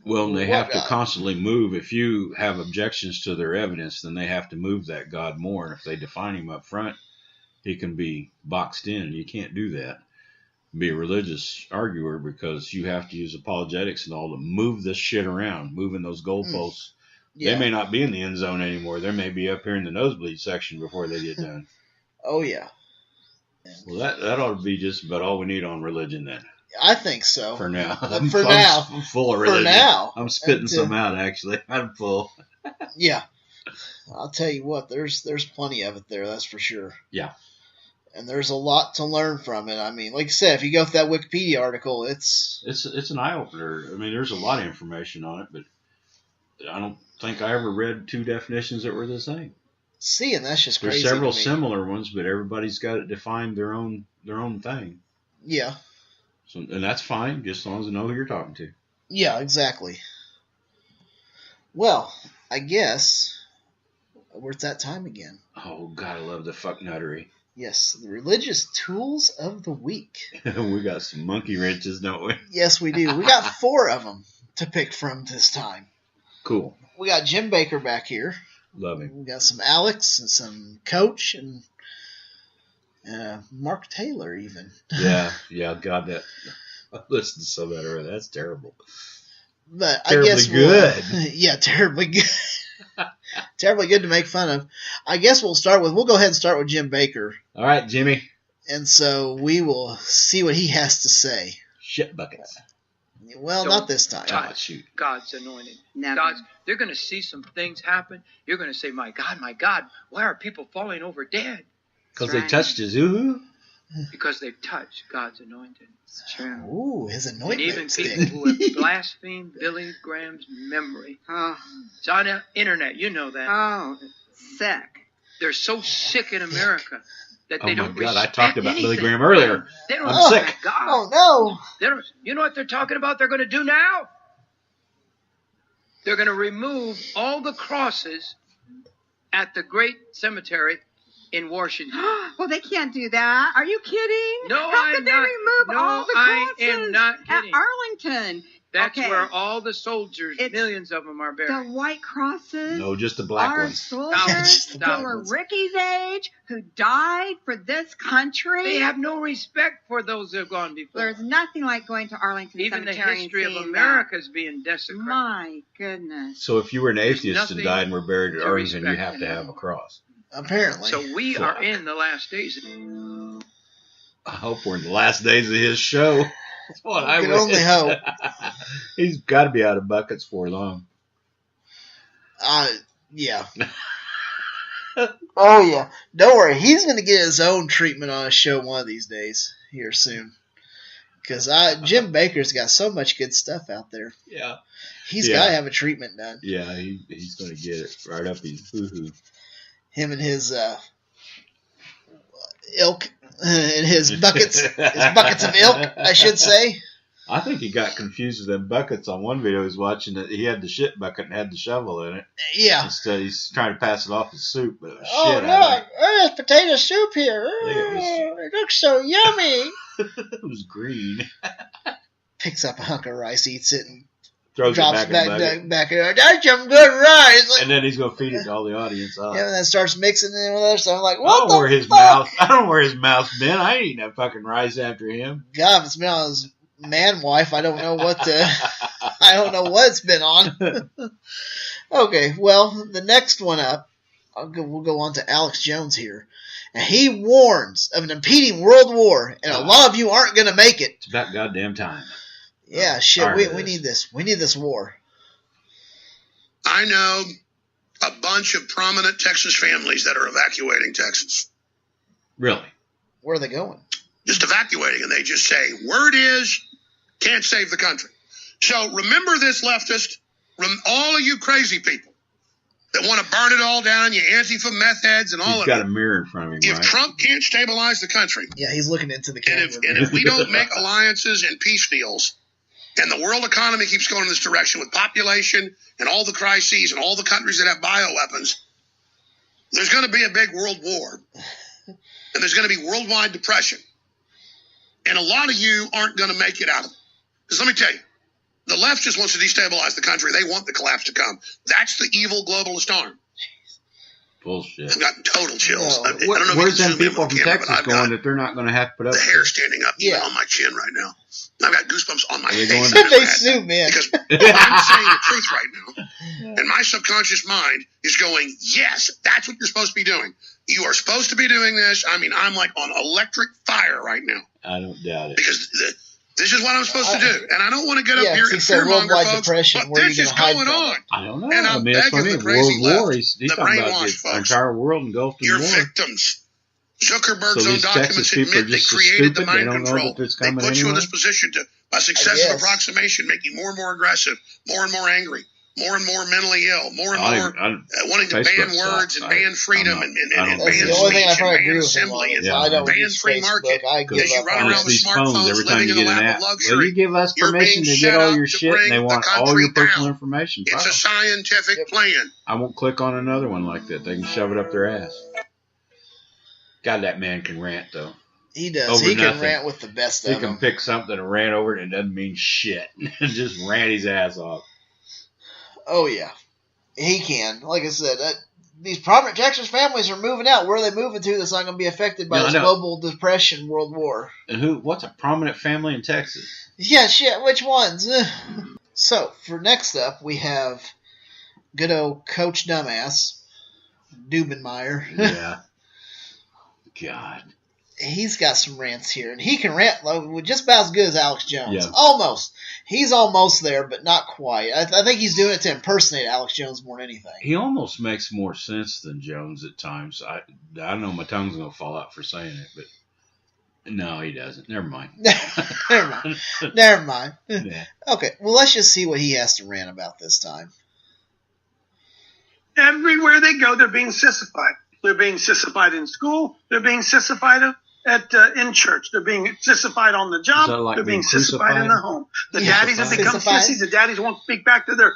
Well, and they have to God? constantly move. If you have objections to their evidence, then they have to move that God more. And if they define him up front, he can be boxed in. You can't do that. Be a religious arguer because you have to use apologetics and all to move this shit around, moving those goalposts. Yeah. They may not be in the end zone anymore. They may be up here in the nosebleed section before they get done. Oh, yeah. Well, that ought to be just about all we need on religion then. I think so. For now. I'm full of religion. For now. I'm spitting some out, actually. I'm full. Yeah. I'll tell you what, there's plenty of it there, that's for sure. Yeah. And there's a lot to learn from it. I mean, like I said, if you go through that Wikipedia article, it's an eye-opener. I mean, there's a lot of information on it, but I don't think I ever read two definitions that were the same. See, and that's just crazy. There's several similar ones, but everybody's got it defined their own thing. Yeah. So, and that's fine, just as long as you know who you're talking to. Yeah, exactly. Well, I guess we're at that time again. Oh, God, I love the fuck nuttery. Yes, the religious tools of the week. We got some monkey wrenches, don't we? Yes, we do. We got 4 of them to pick from this time. Cool. We got Jim Baker back here. Love him. We got some Alex and some Coach and Mark Taylor even. Yeah, God, that I listened to some of that already. That's terrible. But terribly I guess good. Yeah, terribly good. Terribly good to make fun of. I guess we'll go ahead and start with Jim Baker. All right, Jimmy. And so we will see what he has to say. Shit buckets. Well, Don't not this time. Touch God's anointed. Never. They're going to see some things happen. You're going to say, my God, why are people falling over dead? Because they touched his ooh. Because they've touched God's anointed. It's true. Ooh, his And anointment even stick. people who have blasphemed Billy Graham's memory. Oh, It's on the internet. You know that. oh, sick. They're so sick in America that Oh they my don't God, I respect talked about Billy anything. Graham earlier. They don't I'm respect sick. God. Oh, no. They don't, you know what they're talking about they're going to do now? They're going to remove all the crosses at the great cemetery in Washington. Well, they can't do that. Are you kidding? No, How could I'm they not. remove No, all the I crosses am not at kidding. Arlington? That's Okay. where all the soldiers, It's millions of them are The buried. white crosses No, just the black are ones. soldiers Just the who black were ones. Ricky's age, who died for this country. They have no respect for those who have gone before. There's nothing like going to Arlington Even the Cemetery history and of seeing America is being that. desecrated. My goodness. So if you were an There's atheist and nothing died and were buried at to Arlington, you respect. have to have a cross. Apparently. So we Fuck. are in the last days. I hope we're in the last days of his show. That's what I can wish. only hope. He's got to be out of buckets for long. Yeah. Oh, yeah. Don't worry. He's going to get his own treatment on a show one of these days here soon. Because Jim Baker's got so much good stuff out there. Yeah. He's Yeah. got to have a treatment done. Yeah, he's going to get it right up his hoo-hoo. Him and his ilk and his buckets of ilk, I should say. I think he got confused with them buckets on one video he was watching. That he had the shit bucket and had the shovel in it. Yeah. Instead, he's trying to pass it off as soup, but it was Oh, shit. look, there's potato soup here. think it was- Oh, it looks so yummy. It was green. Picks up a hunk of rice, eats it, and Throws drops it back in the bucket. back in there. That's some good rice. Like, And then he's going to feed it to all the audience. yeah, and then starts mixing it with other stuff. I'm like, I what don't the know where his fuck? mouth. I don't know where his mouth's been. I ain't eating that fucking rice after him. God, if it's been on his man wife, I don't know what I don't know what it's been on. Okay, well, the next one up, we'll go on to Alex Jones here. And he warns of an impending world war, and a lot of you aren't going to make it. It's about goddamn time. Yeah, shit, Tired we of this. need this. We need this war. I know a bunch of prominent Texas families that are evacuating Texas. Really? Where are they going? Just evacuating, and they just say, word is, can't save the country. So remember this, leftist, all of you crazy people that want to burn it all down, you Antifa meth heads and all He's of got it. a mirror in front of him, If right? Trump can't stabilize the country, Yeah, he's looking into the and camera. if we don't make alliances and peace deals, and the world economy keeps going in this direction with population and all the crises and all the countries that have bioweapons, there's going to be a big world war. And there's going to be worldwide depression. And a lot of you aren't going to make it out of it. Because let me tell you, The left just wants to destabilize the country. They want the collapse to come. That's the evil globalist arm. Bullshit. I've gotten total chills. No. I don't know if Where's you can them zoom in people with from the camera, Texas but I've going got that they're not going to have to put up the with hair it? standing up even on my chin right now. I've got goosebumps on my Are you face. going I've They never had zoom in. because I'm saying the truth right now, and my subconscious mind is going, yes, that's what you're supposed to be doing. You are supposed to be doing this. I mean, I'm like on electric fire right now I don't doubt it. because this is what I'm supposed to do, and I don't want to get up Yeah, here he and said fearmonger, worldwide folks, depression, but where are this you is gonna hide going from on. it? I don't know. And I I'm mean, that's what I begging mean. the crazy World War. left, He's the talking about brainwashed the folks. entire world engulfed in You're war. victims. Zuckerberg's So own these documents Texas people are admit they just so created the stupid, they mind don't know control. that it's They coming put you in anyway? this position to, by successive guess. approximation, make you more and more aggressive, more and more angry, more and more mentally ill, more and more wanting to ban Facebook words sucks. and ban freedom I and don't ban That's ban the only thing I speech probably and agree ban with him on assembly is and I don't ban use free market. Facebook. I give Because you up run on around Just with these phones, smartphones every time living you in the get an lap app, of well, luxury. you give us You're permission being to get set all up your to shit, and bring they the want all country your personal down. information. It's Fine. a scientific Yep. plan. I won't click on another one like that. They can shove it up their ass. God, that man can rant, though. He does. Over He can nothing. rant with the best He of can them. pick something and rant over it, and it doesn't mean shit. Just rant his ass off. Oh, yeah. He can. Like I said, these prominent Texas families are moving out. Where are they moving to that's not going to be affected by No, I this know. global depression, world war? And what's a prominent family in Texas? Yeah, shit. Which ones? So, for next up, we have good old Coach Dumbass, Dubenmeyer. Yeah. God. He's got some rants here, and he can rant like, just about as good as Alex Jones. Yeah. Almost. He's almost there, but not quite. I think he's doing it to impersonate Alex Jones more than anything. He almost makes more sense than Jones at times. I know my tongue's going to fall out for saying it, but no, he doesn't. Never mind. Never mind. Never mind. Yeah. Okay, well, let's just see what he has to rant about this time. Everywhere they go, they're being sissified. They're being sissified in school. They're being sissified in church. They're being sissified on the job. Is that like they're being being sissified crucified? in the home. The Yeah, daddies have become sissified. sissies. The daddies won't speak back to their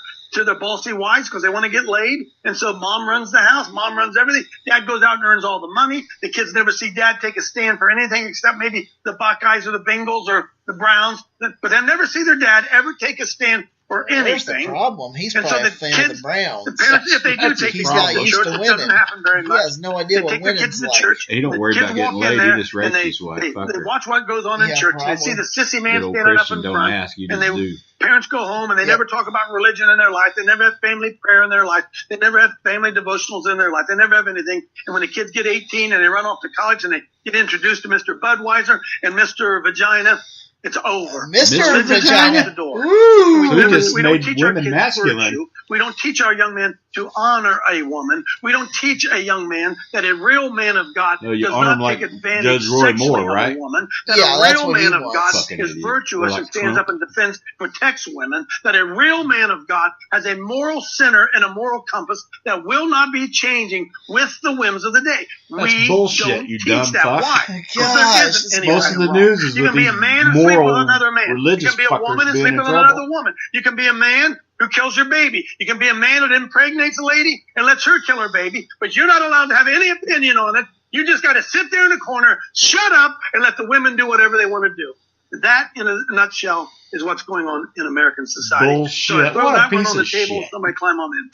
bossy wives because they want to get laid. And so mom runs the house. Mom runs everything. Dad goes out and earns all the money. The kids never see dad take a stand for anything except maybe the Buckeyes or the Bengals or the Browns. But they never see their dad ever take a stand for There's the anything. problem. He's And so probably a the fan kids- of the Browns. The parents, if they do That's take his the got kids to used church, to it winning. doesn't happen very He much. has no idea They what take their kids winning's to like. church. He don't The worry kids about getting walk in laid. there He just raped and his wife. They Fuck her. watch what goes on in Yeah, church. And they see probably. the sissy man Good old standing up Christian, in don't front. ask, you and just they do. parents go home and they Yep. never talk about religion in their life. They never have family prayer in their life. They never have family devotionals in their life. They never have anything. And when the kids get 18 and they run off to college and they get introduced to Mr. Budweiser and Mr. Vagina, it's over. Mr. Religion's Vagina. out the door. Woo! So he just We don't made teach our women kids masculine. virtue. We don't teach our young men to honor a woman. We don't teach a young man that a real man of God No, you does honor not him like take advantage Judge Roy sexually Moore, of right? a woman. That Yeah, a that's real what he man of was. God Fucking is idiot. virtuous Or like and stands Trump. up and defends, protects women. That a real man of God has a moral center and a moral compass that will not be changing with the whims of the day. That's we bullshit, don't you teach dumb that. fuck. Why? Gosh, Because there isn't any Most right of the and wrong. news is You with can be a these man and sleep with moral, another man. You religious can be a fuckers woman and being sleep in with trouble. another woman. You can be a man who kills your baby. You can be a man that impregnates a lady and lets her kill her baby, but you're not allowed to have any opinion on it. You just got to sit there in the corner, shut up, and let the women do whatever they want to do. That, in a nutshell, is what's going on in American society. Bullshit. So I throw What a that one piece on the of table. shit. Somebody climb on in.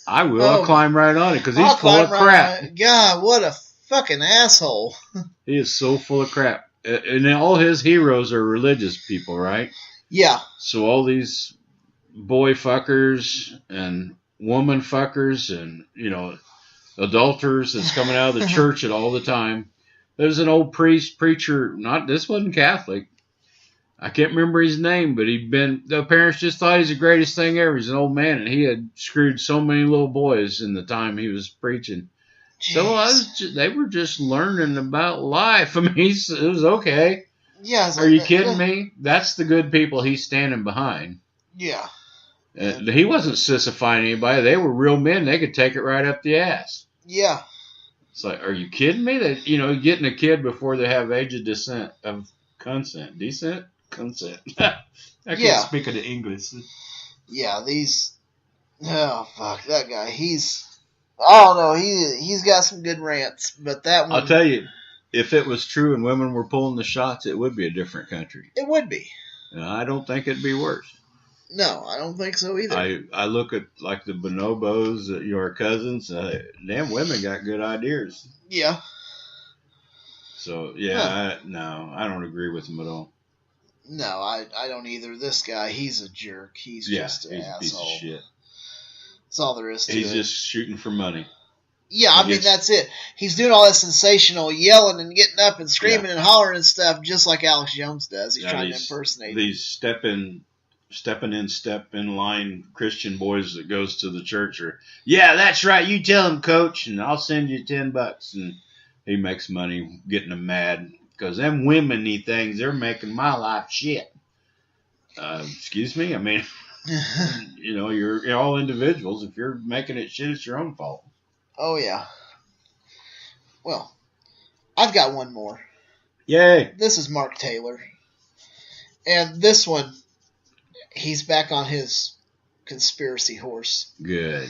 I will. Oh. I'll climb right on it because he's I'll full of climb crap. right- God, what a fucking asshole. He is so full of crap. And then all his heroes are religious people, right? Yeah. So all these boy fuckers and woman fuckers and, adulterers that's coming out of the church at all the time. There's an old preacher, this wasn't Catholic. I can't remember his name, but the parents just thought he's the greatest thing ever. He's an old man, and he had screwed so many little boys in the time he was preaching. So they were just learning about life. I mean, it was okay. Yeah. it's Are like you that- kidding me? That's the good people he's standing behind. Yeah. He wasn't sissifying anybody. They were real men. They could take it right up the ass. Yeah. It's like, are you kidding me? That getting a kid before they have age of consent. I can't Yeah. speak of the English. Yeah, oh fuck, that guy. I don't know, he's got some good rants, but that one, I'll tell you, if it was true and women were pulling the shots, it would be a different country. it would be. And I don't think it'd be worse. No, I don't think so either. I look at like the bonobos, your cousins. Damn, women got good ideas. Yeah. So yeah, I don't agree with them at all. No, I don't either. This guy, he's a jerk. He's just an he's a piece of asshole. shit. That's all there is to it. He's just shooting for money. Yeah, I mean, that's it. He's doing all that sensational yelling and getting up and screaming and hollering and stuff, just like Alex Jones does. He's trying to impersonate. These step in line Christian boys that goes to the church are, yeah, that's right. You tell him, coach, and I'll send you $10. And he makes money getting them mad because them women-y things, they're making my life shit. Excuse me? I mean, you're all individuals. If you're making it shit, it's your own fault. Oh, yeah. Well, I've got one more. Yay. This is Mark Taylor. And this one, he's back on his conspiracy horse. Good.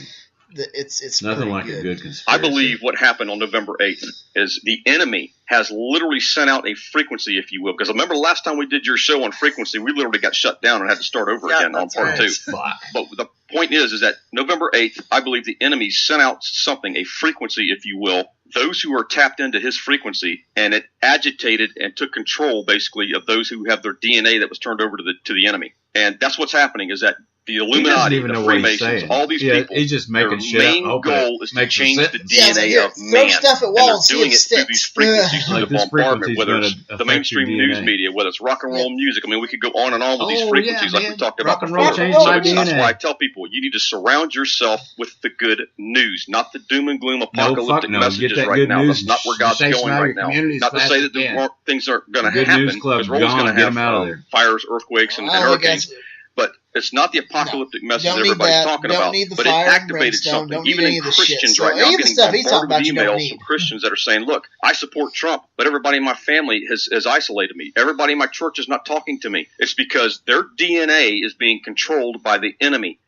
It's nothing like good. a good conspiracy. I believe what happened on November 8th is the enemy has literally sent out a frequency, if you will. Because remember the last time we did your show on frequency, we literally got shut down and had to start over again on part 2. But the point is that November 8th, I believe the enemy sent out something, a frequency, if you will. Those who are tapped into his frequency, and it agitated and took control, basically, of those who have their DNA that was turned over to the enemy. And that's what's happening is that the Illuminati, the Freemasons, all these people, he's just making their shit main up. goal is to change the DNA of throw man. stuff at And they're walls, doing it through these frequencies, through Like the this bombardment, frequency's whether gonna it's the affect mainstream your news DNA. media, whether it's rock and roll music. I mean, we could go on and on with these Oh, frequencies yeah, like we man. talked about Rock and before. roll changed my So that's DNA. why I tell people, you need to surround yourself with the good news, not the doom and gloom apocalyptic no. messages Get that right good now. news. That's not where God's Say going smile right your now. community as Not to fast say as that you can. there things aren't going to Good happen, News Club's because we're always gone. going to Get have 'em out of there. fires, earthquakes, and hurricanes. But it's not the apocalyptic message Don't need everybody's that. talking Don't about. need the But it fire and activated brimstone. something. Don't need Even any in of this shit. Christians So right now, any I'm of the getting stuff he's talking bombarded about, with you don't emails need. from Christians that are saying, look, I support Trump, but everybody in my family has isolated me. Everybody in my church is not talking to me. It's because their DNA is being controlled by the enemy.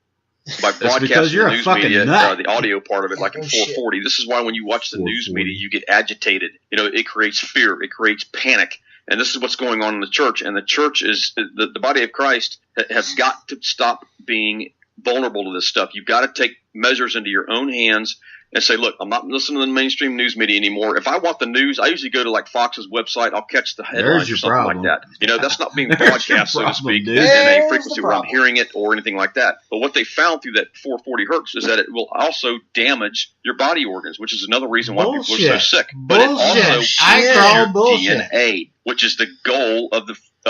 By broadcasting you're the a news fucking media, nut. the audio part of it, like in Oh, shit. 440. This is why when you watch the news 440. media, you get agitated. It creates fear. It creates panic. And this is what's going on in the church. And the church is, the body of Christ has got to stop being vulnerable to this stuff. You've got to take measures into your own hands and say, look, I'm not listening to the mainstream news media anymore. If I want the news, I usually go to like Fox's website. I'll catch the headlines or something problem. like that. That's not being There's your broadcast, so to problem, speak, dude. in There's a frequency the where I'm problem. hearing it or anything like that. But what they found through that 440 hertz is that it will also damage your body organs, which is another reason why people are so Bullshit. sick. But it Bullshit. also I kills call your bullshit. DNA, which is the goal of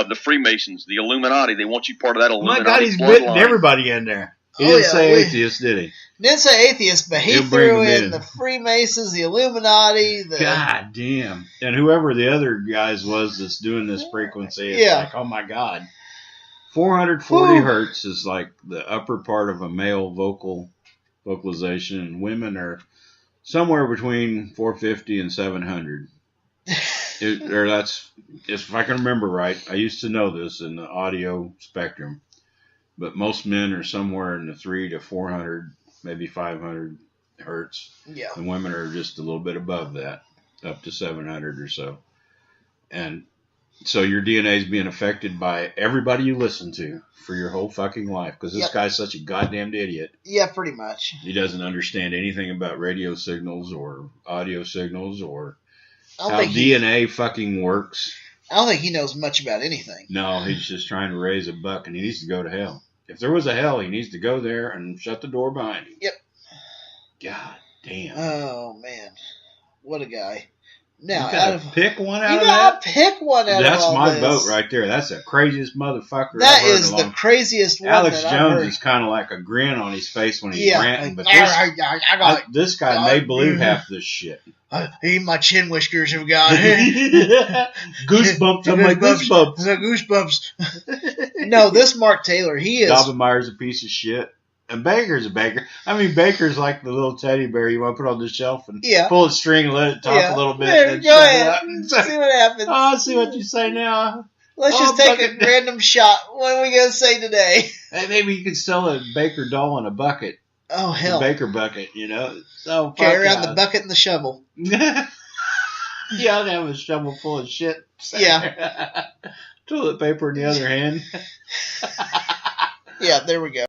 the Freemasons, the Illuminati. They want you part of that My Illuminati God, he's bitten bloodline. everybody in there. He Oh, didn't yeah, say we- atheist, did he? Didn't say atheist, but he He'll bring threw them in in. the Freemasons, the Illuminati, the God damn. And whoever the other guys was that's doing this frequency, it's Yeah. like, oh my God. 440 Whew. hertz is like the upper part of a male vocalization, and women are somewhere between 450 and 700. If I can remember right, I used to know this in the audio spectrum, but most men are somewhere in the 300 to 400, maybe 500 hertz. yeah. And women are just a little bit above that, up to 700 or so. And so your DNA is being affected by everybody you listen to for your whole fucking life, because this Yep. guy's such a goddamn idiot. Yeah, pretty much. He doesn't understand anything about radio signals or audio signals or I don't how think he, DNA fucking works. I don't think he knows much about anything. No, he's just trying to raise a buck, and he needs to go to hell. If there was a hell, he needs to go there and shut the door behind him. Yep. God damn. Oh man, what a guy! you Now, out gotta of pick one out you of gotta that. pick one out That's of all my this. vote right there. That's the craziest motherfucker That I've heard is in a the long craziest one Alex that I've Jones heard. is kind of like a grin on his face when he's Yeah, ranting, but I got this guy may believe half this shit. even my chin whiskers have gone. Goosebumps on my goosebumps. The goosebumps. No, this Mark Taylor, he is. Dobbenmeyer's a piece of shit. And Baker's a Baker. I mean, Baker's like the little teddy bear you want to put on the shelf and Yeah. pull its string and let it talk Yeah. a little bit. There, and then go shut it ahead. up and See say, what happens. oh, I see what you say now. Let's oh, just take fucking- a random shot. What are we gonna say today? Hey, maybe you could sell a Baker doll in a bucket. Oh The hell! Baker bucket, you know. So Carry fuck around the bucket and the shovel. yeah, I'd have a shovel full of shit. Yeah. Toilet paper in the other hand. Yeah, there we go.